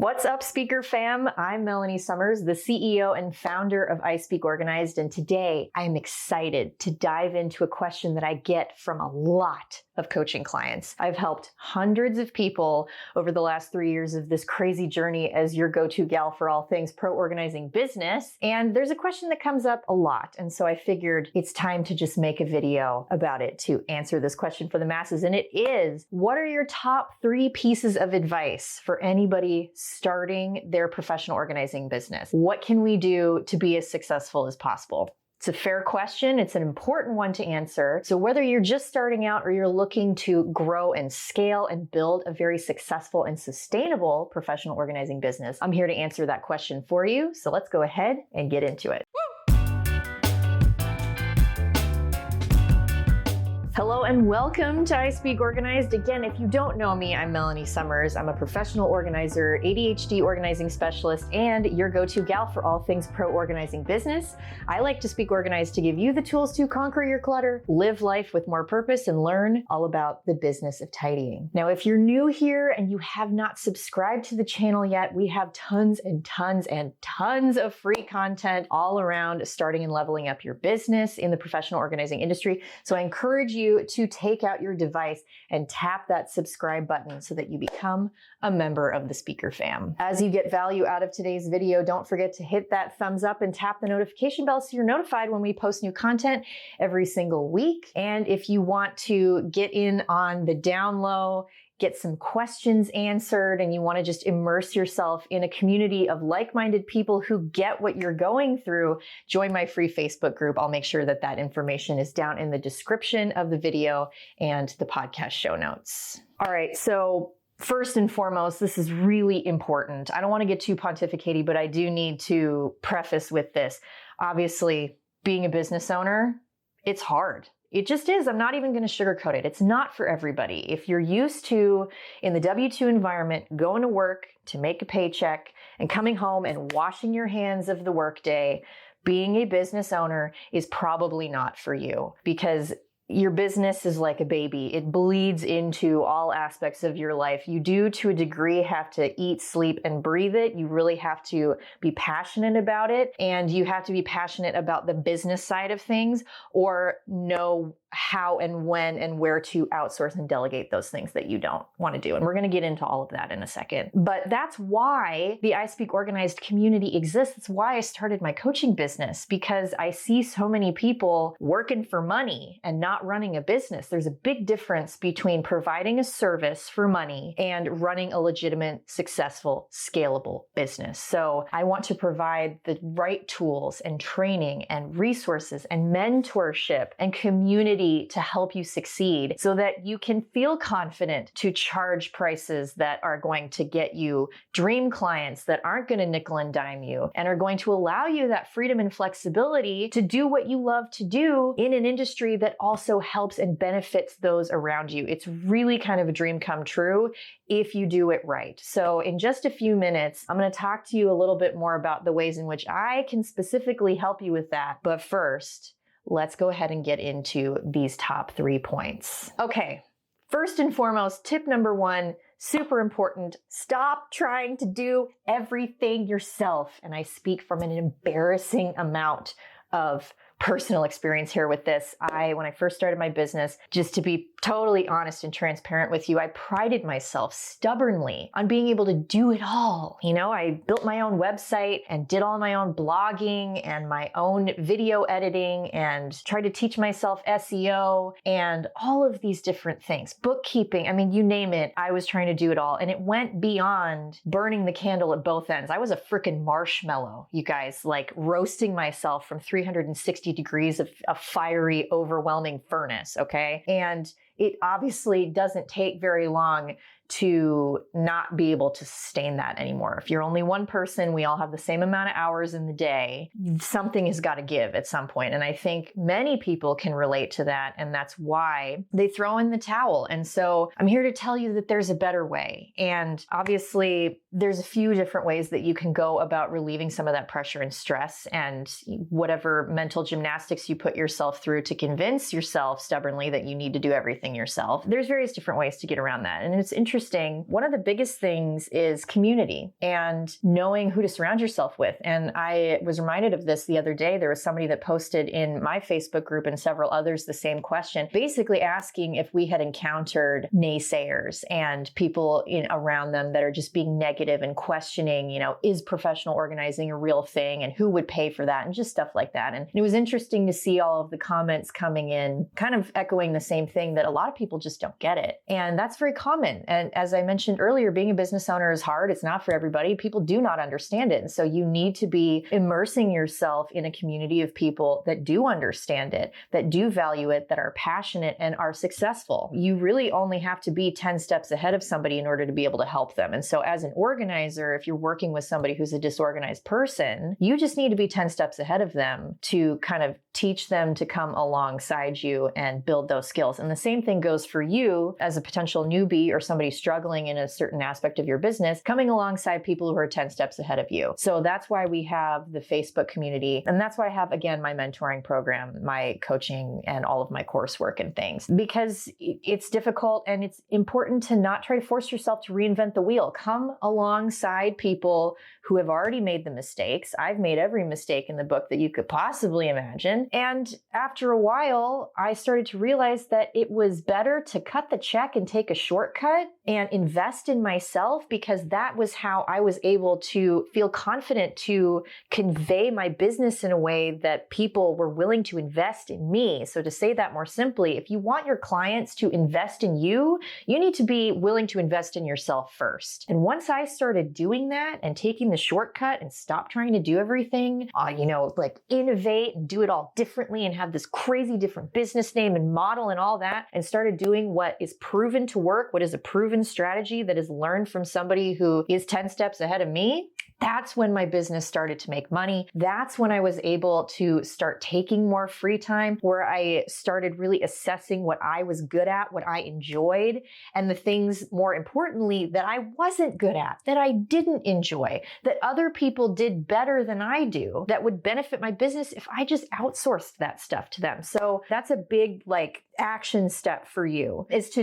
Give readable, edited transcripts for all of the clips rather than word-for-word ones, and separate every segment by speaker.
Speaker 1: What's up, speaker fam? I'm Melanie Summers, the CEO and founder of I Speak Organized, and today I'm excited to dive into a question that I get from a lot of coaching clients. I've helped hundreds of people over the last 3 years of this crazy journey as your go-to gal for all things pro-organizing business, and there's a question that comes up a lot, and so I figured it's time to just make a video about it to answer this question for the masses, and it is, what are your top 3 pieces of advice for anybody starting their professional organizing business? What can we do to be as successful as possible? It's a fair question. It's an important one to answer. So whether you're just starting out or you're looking to grow and scale and build a very successful and sustainable professional organizing business, I'm here to answer that question for you. So let's go ahead and get into it. Hello and welcome to I Speak Organized. Again, if you don't know me, I'm Melanie Summers. I'm a professional organizer, ADHD organizing specialist, and your go-to gal for all things pro-organizing business. I like to speak organized to give you the tools to conquer your clutter, live life with more purpose, and learn all about the business of tidying. Now, if you're new here and you have not subscribed to the channel yet, we have tons and tons and tons of free content all around starting and leveling up your business in the professional organizing industry. So I encourage you to take out your device and tap that subscribe button so that you become a member of the speaker fam. As you get value out of today's video, don't forget to hit that thumbs up and tap the notification bell so you're notified when we post new content every single week. And if you want to get in on the down low, get some questions answered, and you want to just immerse yourself in a community of like-minded people who get what you're going through, join my free Facebook group. I'll make sure that that information is down in the description of the video and the podcast show notes. All right, so first and foremost, this is really important. I don't want to get too pontificating, but I do need to preface with this. Obviously, being a business owner, it's hard. It just is. I'm not even going to sugarcoat it. It's not for everybody. If you're used to, in the W-2 environment, going to work to make a paycheck and coming home and washing your hands of the workday, being a business owner is probably not for you, because your business is like a baby. It bleeds into all aspects of your life. You do, to a degree, have to eat, sleep, and breathe it. You really have to be passionate about it, and you have to be passionate about the business side of things, or know how and when and where to outsource and delegate those things that you don't want to do. And we're going to get into all of that in a second. But that's why the I Speak Organized community exists. That's why I started my coaching business, because I see so many people working for money and not running a business. There's a big difference between providing a service for money and running a legitimate, successful, scalable business. So I want to provide the right tools and training and resources and mentorship and community to help you succeed so that you can feel confident to charge prices that are going to get you dream clients that aren't going to nickel and dime you and are going to allow you that freedom and flexibility to do what you love to do in an industry that also helps and benefits those around you. It's really kind of a dream come true if you do it right. So in just a few minutes, I'm going to talk to you a little bit more about the ways in which I can specifically help you with that. But first, let's go ahead and get into these top 3 points. Okay, first and foremost, tip number 1, super important. Stop trying to do everything yourself. And I speak from an embarrassing amount of personal experience here with this. When I first started my business, just to be totally honest and transparent with you, I prided myself stubbornly on being able to do it all. You know, I built my own website and did all my own blogging and my own video editing and tried to teach myself SEO and all of these different things. Bookkeeping, I mean, you name it, I was trying to do it all. And it went beyond burning the candle at both ends. I was a freaking marshmallow, you guys, like roasting myself from 360 degrees of a fiery, overwhelming furnace, okay? And it obviously doesn't take very long to not be able to sustain that anymore. If you're only one person, we all have the same amount of hours in the day. Something has got to give at some point. And I think many people can relate to that. And that's why they throw in the towel. And so I'm here to tell you that there's a better way. And obviously, there's a few different ways that you can go about relieving some of that pressure and stress and whatever mental gymnastics you put yourself through to convince yourself stubbornly that you need to do everything embarrassing yourself. There's various different ways to get around that. And it's interesting. One of the biggest things is community and knowing who to surround yourself with. And I was reminded of this the other day. There was somebody that posted in my Facebook group and several others the same question, basically asking if we had encountered naysayers and people around them that are just being negative and questioning, is professional organizing a real thing and who would pay for that and just stuff like that. And it was interesting to see all of the comments coming in, kind of echoing the same thing, that a lot of people just don't get it. And that's very common. And as I mentioned earlier, being a business owner is hard. It's not for everybody. People do not understand it. And so you need to be immersing yourself in a community of people that do understand it, that do value it, that are passionate and are successful. You really only have to be 10 steps ahead of somebody in order to be able to help them. And so as an organizer, if you're working with somebody who's a disorganized person, you just need to be 10 steps ahead of them to kind of teach them to come alongside you and build those skills. And the same thing goes for you as a potential newbie or somebody struggling in a certain aspect of your business, coming alongside people who are 10 steps ahead of you. So that's why we have the Facebook community. And that's why I have, again, my mentoring program, my coaching, and all of my coursework and things, because it's difficult and it's important to not try to force yourself to reinvent the wheel. Come alongside people who have already made the mistakes. I've made every mistake in the book that you could possibly imagine. And after a while, I started to realize that it was better to cut the check and take a shortcut and invest in myself, because that was how I was able to feel confident to convey my business in a way that people were willing to invest in me. So to say that more simply, if you want your clients to invest in you, you need to be willing to invest in yourself first. And once I started doing that and taking the shortcut and stop trying to do everything, like innovate and do it all differently and have this crazy different business name and model and all that, and started doing what is proven to work, what is a proven strategy that is learned from somebody who is 10 steps ahead of me, that's when my business started to make money. That's when I was able to start taking more free time, where I started really assessing what I was good at, what I enjoyed, and the things, more importantly, that I wasn't good at, that I didn't enjoy, that other people did better than I do, that would benefit my business if I just outsourced that stuff to them. So that's a big action step for you, is to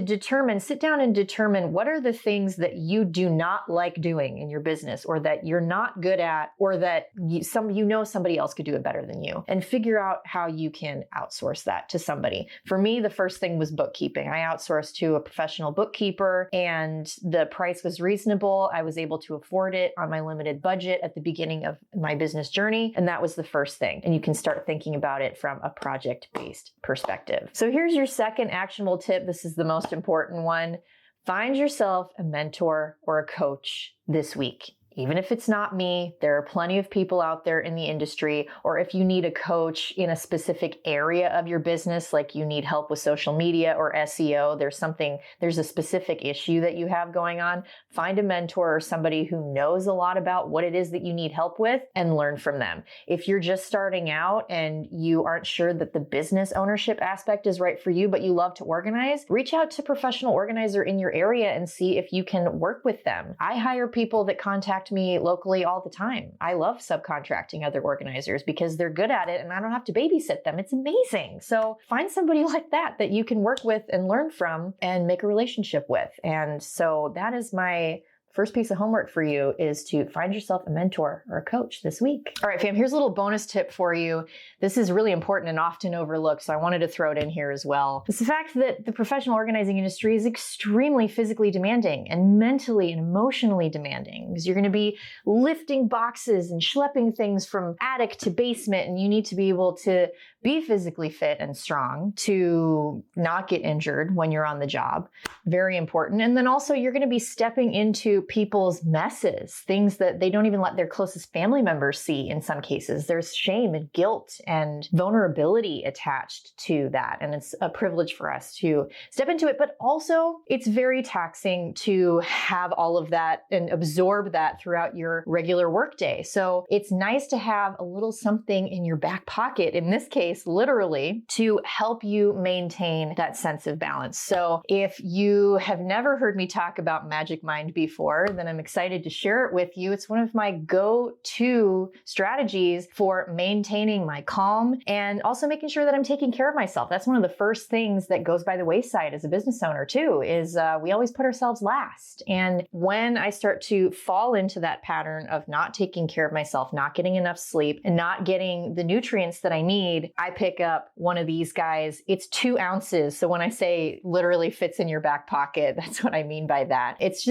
Speaker 1: sit down and determine what are the things that you do not like doing in your business, or that you're not good at, or that somebody else could do it better than you, and figure out how you can outsource that to somebody. For me, the first thing was bookkeeping. I outsourced to a professional bookkeeper, and the price was reasonable. I was able to afford it on my limited budget at the beginning of my business journey. And that was the first thing. And you can start thinking about it from a project-based perspective. So here's your second actionable tip. This is the most important one. Find yourself a mentor or a coach this week. Even if it's not me, there are plenty of people out there in the industry. Or if you need a coach in a specific area of your business, like you need help with social media or SEO, there's a specific issue that you have going on, find a mentor or somebody who knows a lot about what it is that you need help with and learn from them. If you're just starting out and you aren't sure that the business ownership aspect is right for you, but you love to organize, reach out to a professional organizer in your area and see if you can work with them. I hire people that contact me locally all the time. I love subcontracting other organizers because they're good at it and I don't have to babysit them. It's amazing. So find somebody like that you can work with and learn from and make a relationship with. And so that is my first piece of homework for you, is to find yourself a mentor or a coach this week. All right, fam, here's a little bonus tip for you. This is really important and often overlooked, so I wanted to throw it in here as well. It's the fact that the professional organizing industry is extremely physically demanding and mentally and emotionally demanding, because you're going to be lifting boxes and schlepping things from attic to basement, and you need to be able to be physically fit and strong to not get injured when you're on the job. Very important. And then also you're going to be stepping into people's messes, things that they don't even let their closest family members see in some cases. There's shame and guilt and vulnerability attached to that. And it's a privilege for us to step into it, but also it's very taxing to have all of that and absorb that throughout your regular workday. So it's nice to have a little something in your back pocket, in this case, place, literally, to help you maintain that sense of balance. So if you have never heard me talk about Magic Mind before, then I'm excited to share it with you. It's one of my go-to strategies for maintaining my calm and also making sure that I'm taking care of myself. That's one of the first things that goes by the wayside as a business owner too, is we always put ourselves last. And when I start to fall into that pattern of not taking care of myself, not getting enough sleep, and not getting the nutrients that I need, I pick up one of these guys. It's 2 ounces. So when I say literally fits in your back pocket, that's what I mean by that. It's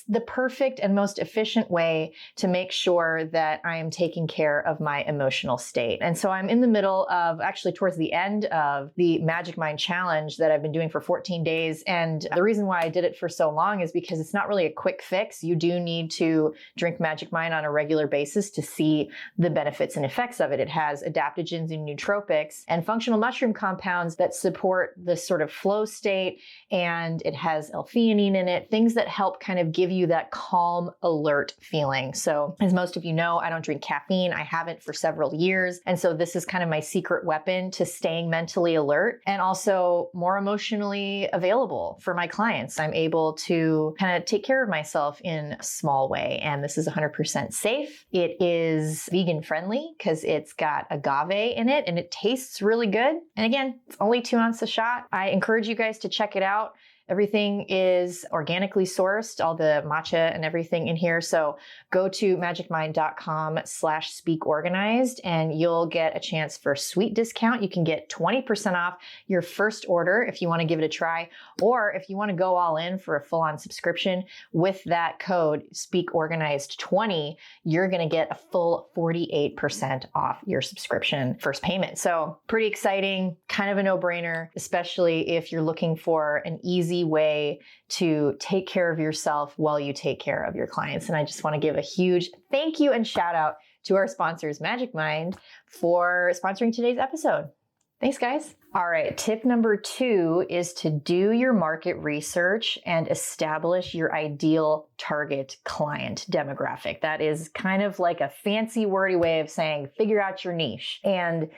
Speaker 1: the perfect and most efficient way to make sure that I am taking care of my emotional state. And so I'm in the middle of, actually towards the end of the Magic Mind Challenge that I've been doing for 14 days. And the reason why I did it for so long is because it's not really a quick fix. You do need to drink Magic Mind on a regular basis to see the benefits and effects of it. It has adaptogens and nootropics and functional mushroom compounds that support this sort of flow state, and it has L-theanine in it, things that help kind of give you that calm, alert feeling. So as most of you know, I don't drink caffeine. I haven't for several years. And so this is kind of my secret weapon to staying mentally alert and also more emotionally available for my clients. I'm able to kind of take care of myself in a small way. And this is 100% safe. It is vegan friendly because it's got agave in it and it tastes really good. And again, it's only 2 ounces a shot. I encourage you guys to check it out. Everything is organically sourced, all the matcha and everything in here. So go to magicmind.com/speakorganized and you'll get a chance for a sweet discount. You can get 20% off your first order if you want to give it a try, or if you want to go all in for a full-on subscription with that code SpeakOrganized20, you're going to get a full 48% off your subscription first payment. So pretty exciting, kind of a no-brainer, especially if you're looking for an easy way to take care of yourself while you take care of your clients. And I just want to give a huge thank you and shout out to our sponsors, Magic Mind, for sponsoring today's episode. Thanks, guys. All right, tip number 2 is to do your market research and establish your ideal target client demographic. That is kind of like a fancy, wordy way of saying figure out your niche. And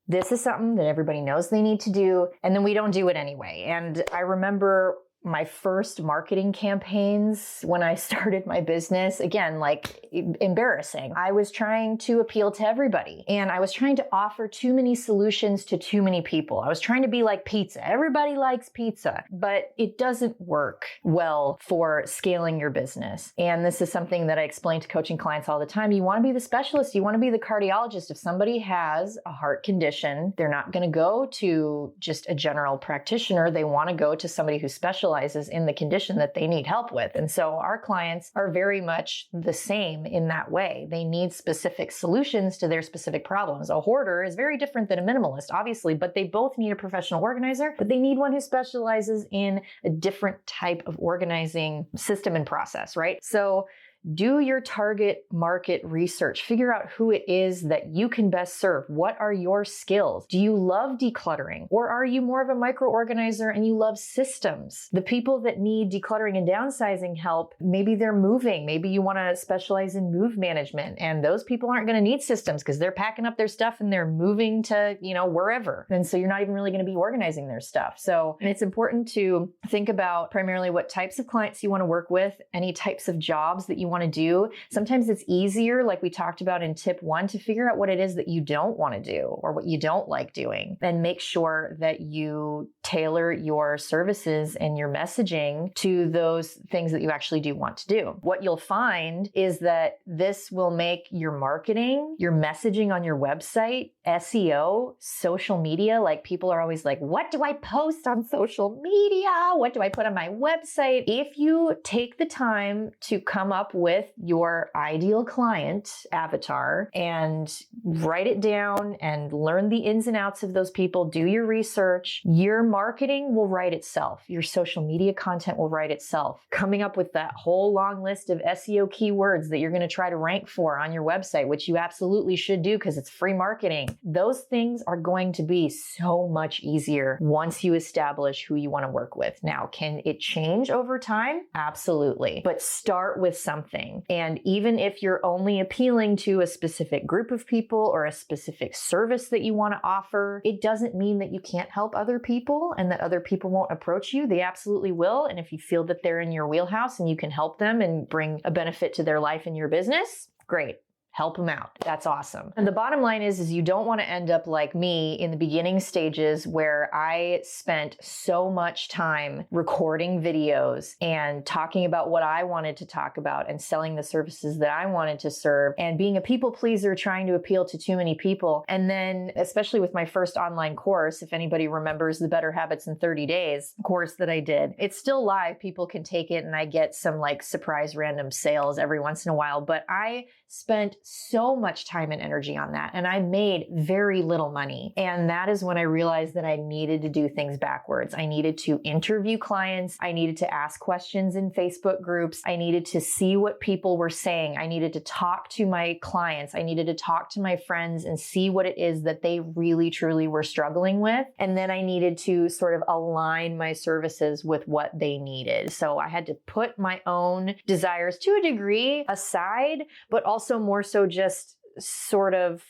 Speaker 1: this is something that everybody knows they need to do, and then we don't do it anyway. And I remember my first marketing campaigns when I started my business, again, like embarrassing. I was trying to appeal to everybody and I was trying to offer too many solutions to too many people. I was trying to be like pizza. Everybody likes pizza, but it doesn't work well for scaling your business. And this is something that I explain to coaching clients all the time. You want to be the specialist. You want to be the cardiologist. If somebody has a heart condition, they're not going to go to just a general practitioner. They want to go to somebody who specializes in the condition that they need help with. And so our clients are very much the same in that way. They need specific solutions to their specific problems. A hoarder is very different than a minimalist, obviously, but they both need a professional organizer, but they need one who specializes in a different type of organizing system and process, right? So do your target market research. Figure out who it is that you can best serve. What are your skills? Do you love decluttering? Or are you more of a micro-organizer and you love systems? The people that need decluttering and downsizing help, maybe they're moving. Maybe you want to specialize in move management, and those people aren't going to need systems because they're packing up their stuff and they're moving to, wherever. And so you're not even really going to be organizing their stuff. So it's important to think about primarily what types of clients you want to work with, any types of jobs that you want to do. Sometimes it's easier, like we talked about in tip 1, to figure out what it is that you don't want to do or what you don't like doing, and make sure that you tailor your services and your messaging to those things that you actually do want to do. What you'll find is that this will make your marketing, your messaging on your website, SEO, social media, like people are always like, what do I post on social media? What do I put on my website? If you take the time to come up with your ideal client avatar and write it down and learn the ins and outs of those people, do your research, your marketing will write itself. Your social media content will write itself. Coming up with that whole long list of SEO keywords that you're going to try to rank for on your website, which you absolutely should do because it's free marketing. Those things are going to be so much easier once you establish who you want to work with. Now, can it change over time? Absolutely. But start with something something. And even if you're only appealing to a specific group of people or a specific service that you want to offer, it doesn't mean that you can't help other people and that other people won't approach you. They absolutely will. And if you feel that they're in your wheelhouse and you can help them and bring a benefit to their life and your business, great. Help them out. That's awesome. And the bottom line is you don't want to end up like me in the beginning stages where I spent so much time recording videos and talking about what I wanted to talk about and selling the services that I wanted to serve and being a people pleaser, trying to appeal to too many people. And then, especially with my first online course, if anybody remembers the Better Habits in 30 Days course that I did, it's still live. People can take it and I get some like surprise random sales every once in a while. But I spent so much time and energy on that, and I made very little money. And that is when I realized that I needed to do things backwards. I needed to interview clients. I needed to ask questions in Facebook groups. I needed to see what people were saying. I needed to talk to my clients. I needed to talk to my friends and see what it is that they really, truly were struggling with. And then I needed to sort of align my services with what they needed. So I had to put my own desires to a degree aside, but also more so just sort of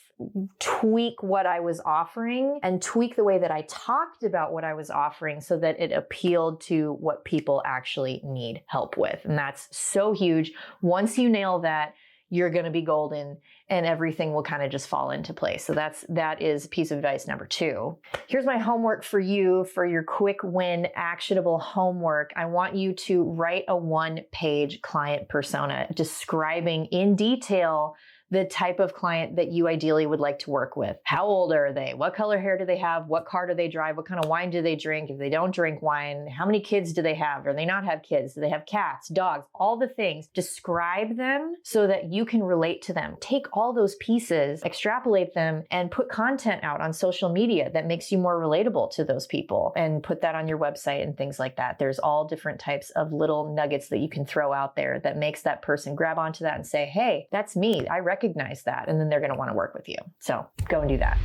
Speaker 1: tweak what I was offering and tweak the way that I talked about what I was offering so that it appealed to what people actually need help with. And that's so huge. Once you nail that, you're going to be golden and everything will kind of just fall into place. So that is piece of advice number 2. Here's my homework for you for your quick win actionable homework. I want you to write a 1-page client persona describing in detail the type of client that you ideally would like to work with. How old are they? What color hair do they have? What car do they drive? What kind of wine do they drink? If they don't drink wine, how many kids do they have? Or they not have kids? Do they have cats, dogs, all the things? Describe them so that you can relate to them. Take all those pieces, extrapolate them, and put content out on social media that makes you more relatable to those people and put that on your website and things like that. There's all different types of little nuggets that you can throw out there that makes that person grab onto that and say, hey, that's me. I recognize that. And then they're going to want to work with you. So go and do that.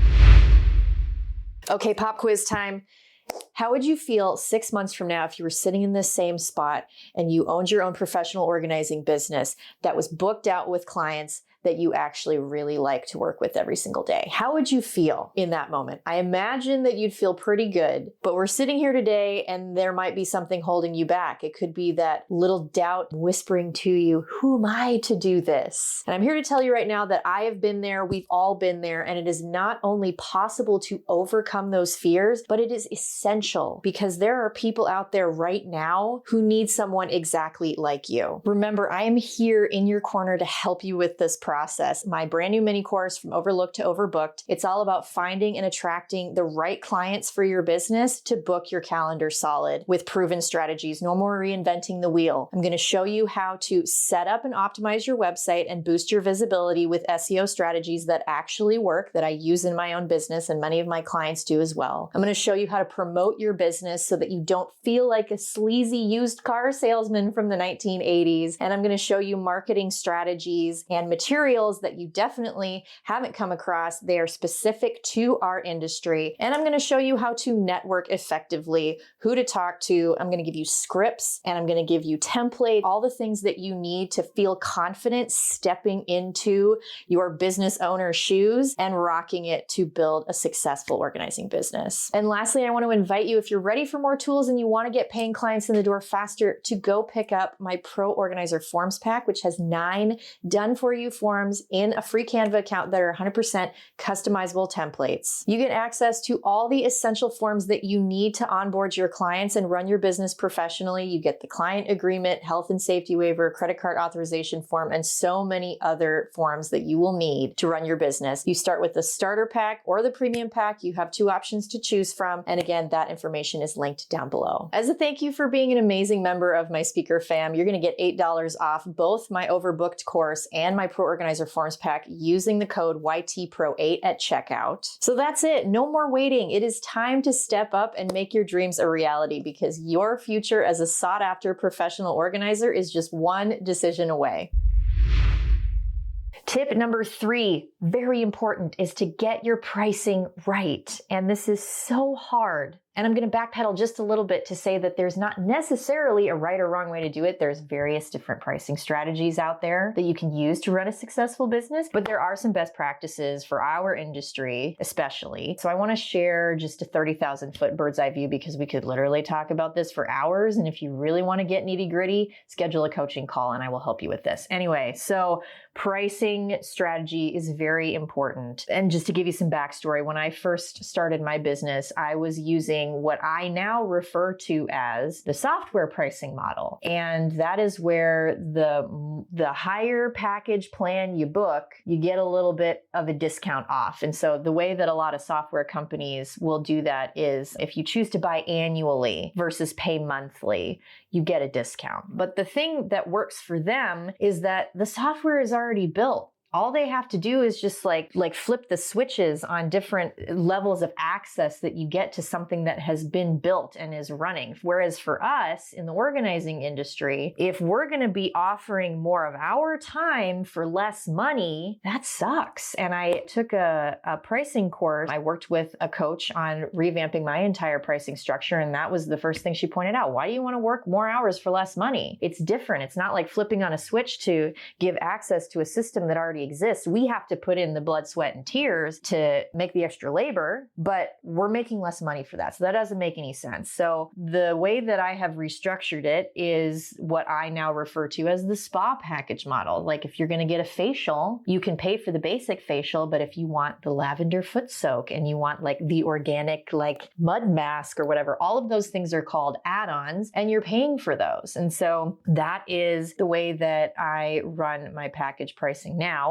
Speaker 1: Okay, pop quiz time. How would you feel 6 months from now if you were sitting in this same spot and you owned your own professional organizing business that was booked out with clients that you actually really like to work with every single day? How would you feel in that moment? I imagine that you'd feel pretty good, but we're sitting here today and there might be something holding you back. It could be that little doubt whispering to you, who am I to do this? And I'm here to tell you right now that I have been there, we've all been there, and it is not only possible to overcome those fears, but it is essential because there are people out there right now who need someone exactly like you. Remember, I am here in your corner to help you with this process. My brand new mini course, From Overlooked to Overbooked, it's all about finding and attracting the right clients for your business to book your calendar solid with proven strategies. No more reinventing the wheel. I'm going to show you how to set up and optimize your website and boost your visibility with SEO strategies that actually work, that I use in my own business and many of my clients do as well. I'm going to show you how to promote your business so that you don't feel like a sleazy used car salesman from the 1980s. And I'm going to show you marketing strategies and materials that you definitely haven't come across. They are specific to our industry. And I'm going to show you how to network effectively, who to talk to. I'm going to give you scripts and I'm going to give you templates, all the things that you need to feel confident stepping into your business owner's shoes and rocking it to build a successful organizing business. And lastly, I want to invite you, if you're ready for more tools and you want to get paying clients in the door faster, to go pick up my Pro Organizer Forms Pack, which has 9 done-for-you forms in a free Canva account that are 100% customizable templates. You get access to all the essential forms that you need to onboard your clients and run your business professionally. You get the client agreement, health and safety waiver, credit card authorization form, and so many other forms that you will need to run your business. You start with the starter pack or the premium pack. You have 2 options to choose from. And again, that information is linked down below. As a thank you for being an amazing member of my speaker fam, you're going to get $8 off both my Overbooked course and my Pro Organizer Forms Pack using the code YTPRO8 at checkout. So that's it. No more waiting. It is time to step up and make your dreams a reality because your future as a sought-after professional organizer is just one decision away. Tip number 3, very important, is to get your pricing right. And this is so hard And I'm going to backpedal just a little bit to say that there's not necessarily a right or wrong way to do it. There's various different pricing strategies out there that you can use to run a successful business, but there are some best practices for our industry, especially. So I want to share just a 30,000 foot bird's eye view because we could literally talk about this for hours. And if you really want to get nitty gritty, schedule a coaching call and I will help you with this. Anyway, so pricing strategy is very important. And just to give you some backstory, when I first started my business, I was using what I now refer to as the software pricing model. And that is where the higher package plan you book, you get a little bit of a discount off. And so the way that a lot of software companies will do that is if you choose to buy annually versus pay monthly, you get a discount. But the thing that works for them is that the software is already built. All they have to do is just like flip the switches on different levels of access that you get to something that has been built and is running. Whereas for us in the organizing industry, if we're going to be offering more of our time for less money, that sucks. And I took a pricing course. I worked with a coach on revamping my entire pricing structure. And that was the first thing she pointed out. Why do you want to work more hours for less money? It's different. It's not like flipping on a switch to give access to a system that already exists. We have to put in the blood, sweat, and tears to make the extra labor, but we're making less money for that. So that doesn't make any sense. So the way that I have restructured it is what I now refer to as the spa package model. Like if you're going to get a facial, you can pay for the basic facial, but if you want the lavender foot soak and you want like the organic like mud mask or whatever, all of those things are called add-ons and you're paying for those. And so that is the way that I run my package pricing now.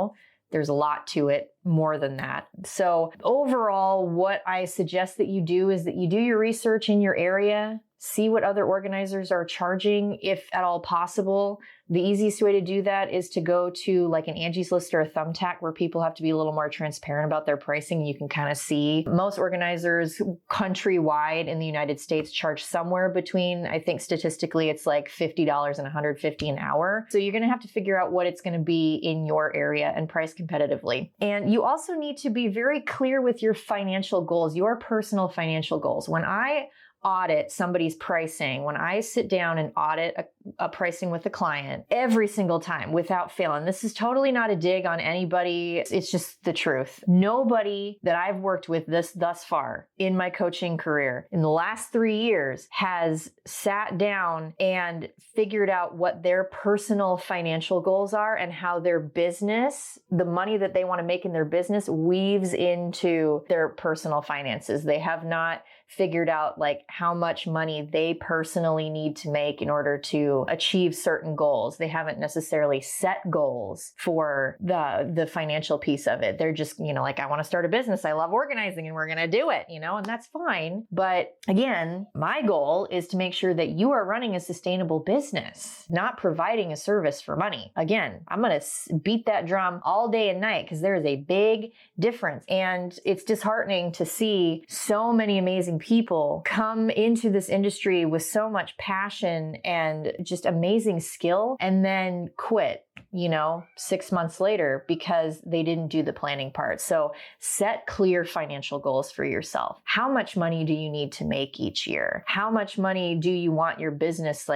Speaker 1: There's a lot to it, more than that. So overall, what I suggest that you do is that you do your research in your area, see what other organizers are charging, if at all possible. The easiest way to do that is to go to like an Angie's List or a Thumbtack where people have to be a little more transparent about their pricing. You can kind of see most organizers countrywide in the United States charge somewhere between, I think statistically, it's like $50 and $150 an hour. So you're going to have to figure out what it's going to be in your area and price competitively. And you also need to be very clear with your financial goals, your personal financial goals. When I audit somebody's pricing, when I sit down and audit a pricing with a client every single time without fail, and this is totally not a dig on anybody, it's just the truth. Nobody that I've worked with thus far in my coaching career in the last 3 years has sat down and figured out what their personal financial goals are and how their business, the money that they want to make in their business, weaves into their personal finances. They have not figured out like how much money they personally need to make in order to achieve certain goals. They haven't necessarily set goals for the financial piece of it. They're just, like, I want to start a business. I love organizing and we're going to do it, and that's fine. But again, my goal is to make sure that you are running a sustainable business, not providing a service for money. Again, I'm going to beat that drum all day and night because there is a big difference. And it's disheartening to see so many amazing people come into this industry with so much passion and just amazing skill and then quit, 6 months later because they didn't do the planning part. So set clear financial goals for yourself. How much money do you need to make each year? How much money do you want your business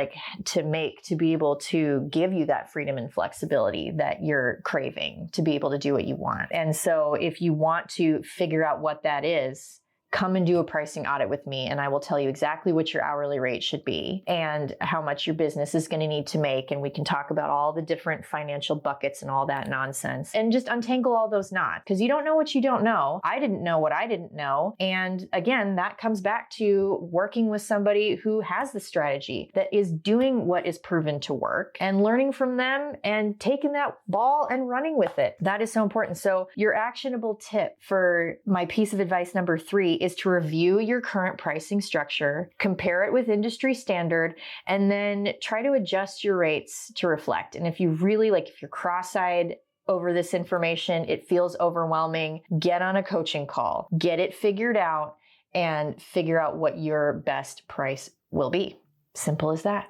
Speaker 1: to make to be able to give you that freedom and flexibility that you're craving to be able to do what you want? And so if you want to figure out what that is, come and do a pricing audit with me and I will tell you exactly what your hourly rate should be and how much your business is going to need to make. And we can talk about all the different financial buckets and all that nonsense and just untangle all those knots because you don't know what you don't know. I didn't know what I didn't know. And again, that comes back to working with somebody who has the strategy that is doing what is proven to work and learning from them and taking that ball and running with it. That is so important. So your actionable tip for my piece of advice number 3 is to review your current pricing structure, compare it with industry standard, and then try to adjust your rates to reflect. And if you really if you're cross-eyed over this information, it feels overwhelming, get on a coaching call, get it figured out, and figure out what your best price will be. Simple as that.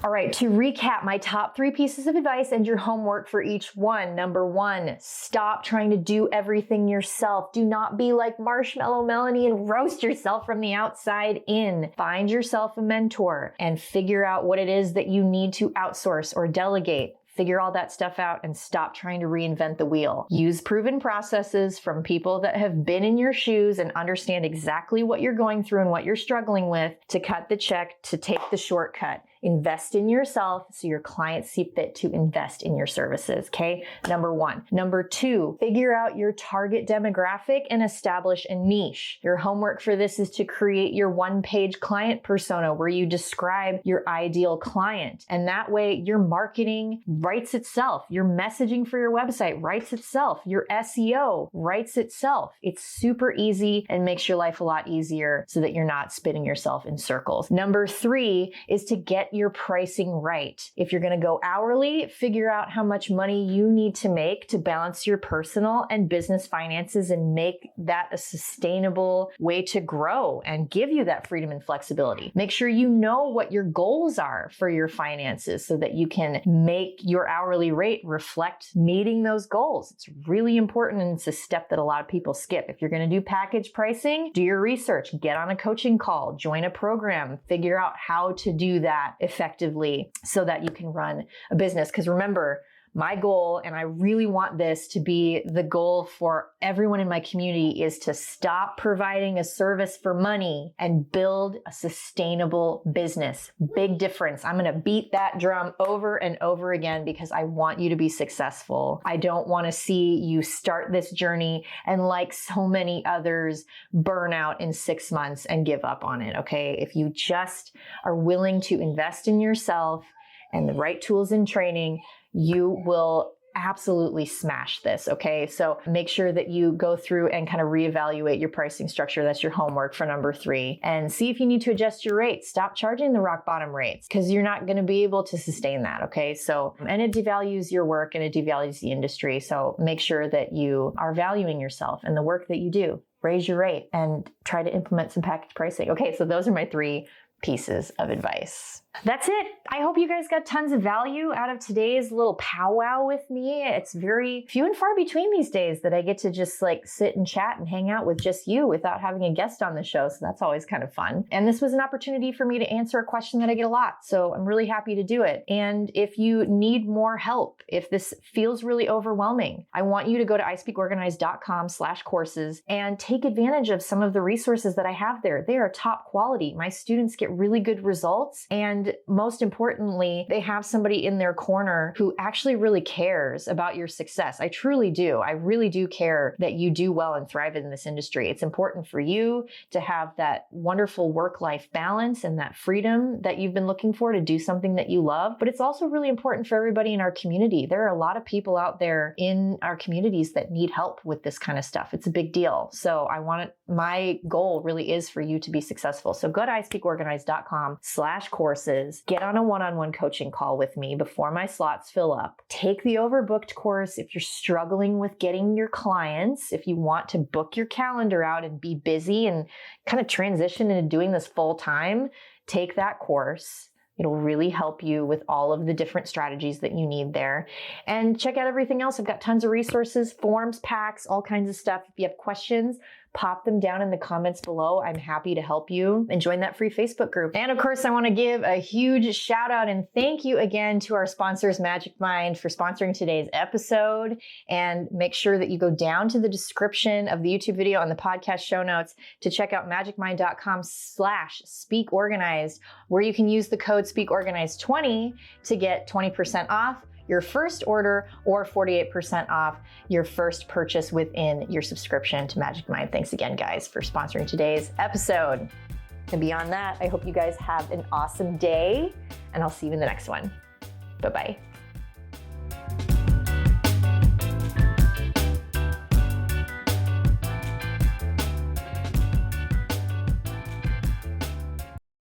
Speaker 1: All right, to recap my top 3 pieces of advice and your homework for each one. Number 1, stop trying to do everything yourself. Do not be like Marshmallow Melanie and roast yourself from the outside in. Find yourself a mentor and figure out what it is that you need to outsource or delegate. Figure all that stuff out and stop trying to reinvent the wheel. Use proven processes from people that have been in your shoes and understand exactly what you're going through and what you're struggling with to cut the check, to take the shortcut. Invest in yourself so your clients see fit to invest in your services, okay? Number 1. Number 2, figure out your target demographic and establish a niche. Your homework for this is to create your one-page client persona where you describe your ideal client. And that way your marketing writes itself. Your messaging for your website writes itself. Your SEO writes itself. It's super easy and makes your life a lot easier so that you're not spinning yourself in circles. Number 3 is to get your pricing right. If you're going to go hourly, figure out how much money you need to make to balance your personal and business finances and make that a sustainable way to grow and give you that freedom and flexibility. Make sure you know what your goals are for your finances so that you can make your hourly rate reflect meeting those goals. It's really important, and it's a step that a lot of people skip. If you're going to do package pricing, do your research, get on a coaching call, join a program, figure out how to do that effectively so that you can run a business. Because remember, my goal, and I really want this to be the goal for everyone in my community, is to stop providing a service for money and build a sustainable business. Big difference. I'm going to beat that drum over and over again because I want you to be successful. I don't want to see you start this journey and, like so many others, burn out in 6 months and give up on it, okay? If you just are willing to invest in yourself and the right tools and training, you will absolutely smash this, okay? So make sure that you go through and kind of reevaluate your pricing structure. That's your homework for number 3. And see if you need to adjust your rates. Stop charging the rock bottom rates because you're not going to be able to sustain that, okay? So, and it devalues your work and it devalues the industry. So make sure that you are valuing yourself and the work that you do. Raise your rate and try to implement some package pricing. Okay, so those are my 3 pieces of advice. That's it. I hope you guys got tons of value out of today's little powwow with me. It's very few and far between these days that I get to just like sit and chat and hang out with just you without having a guest on the show. So that's always kind of fun. And this was an opportunity for me to answer a question that I get a lot. So I'm really happy to do it. And if you need more help, if this feels really overwhelming, I want you to go to ispeakorganized.com/courses and take advantage of some of the resources that I have there. They are top quality. My students get really good results, and most importantly, they have somebody in their corner who actually really cares about your success. I truly do. I really do care that you do well and thrive in this industry. It's important for you to have that wonderful work-life balance and that freedom that you've been looking for to do something that you love. But it's also really important for everybody in our community. There are a lot of people out there in our communities that need help with this kind of stuff. It's a big deal. So my goal really is for you to be successful. So go to ispeakorganized.com/courses. Get on a one-on-one coaching call with me before my slots fill up. Take the overbooked course if you're struggling with getting your clients, if you want to book your calendar out and be busy and kind of transition into doing this full time. Take that course. It'll really help you with all of the different strategies that you need there. And check out everything else. I've got tons of resources, forms, packs, all kinds of stuff. If you have questions, pop them down in the comments below. I'm happy to help you, and join that free Facebook group. And of course, I want to give a huge shout out and thank you again to our sponsors, Magic Mind, for sponsoring today's episode. And make sure that you go down to the description of the YouTube video and the podcast show notes to check out magicmind.com/speakorganized, where you can use the code SpeakOrganized20 to get 20% off your first order or 48% off your first purchase within your subscription to Magic Mind. Thanks again, guys, for sponsoring today's episode. And beyond that, I hope you guys have an awesome day, and I'll see you in the next one. Bye-bye.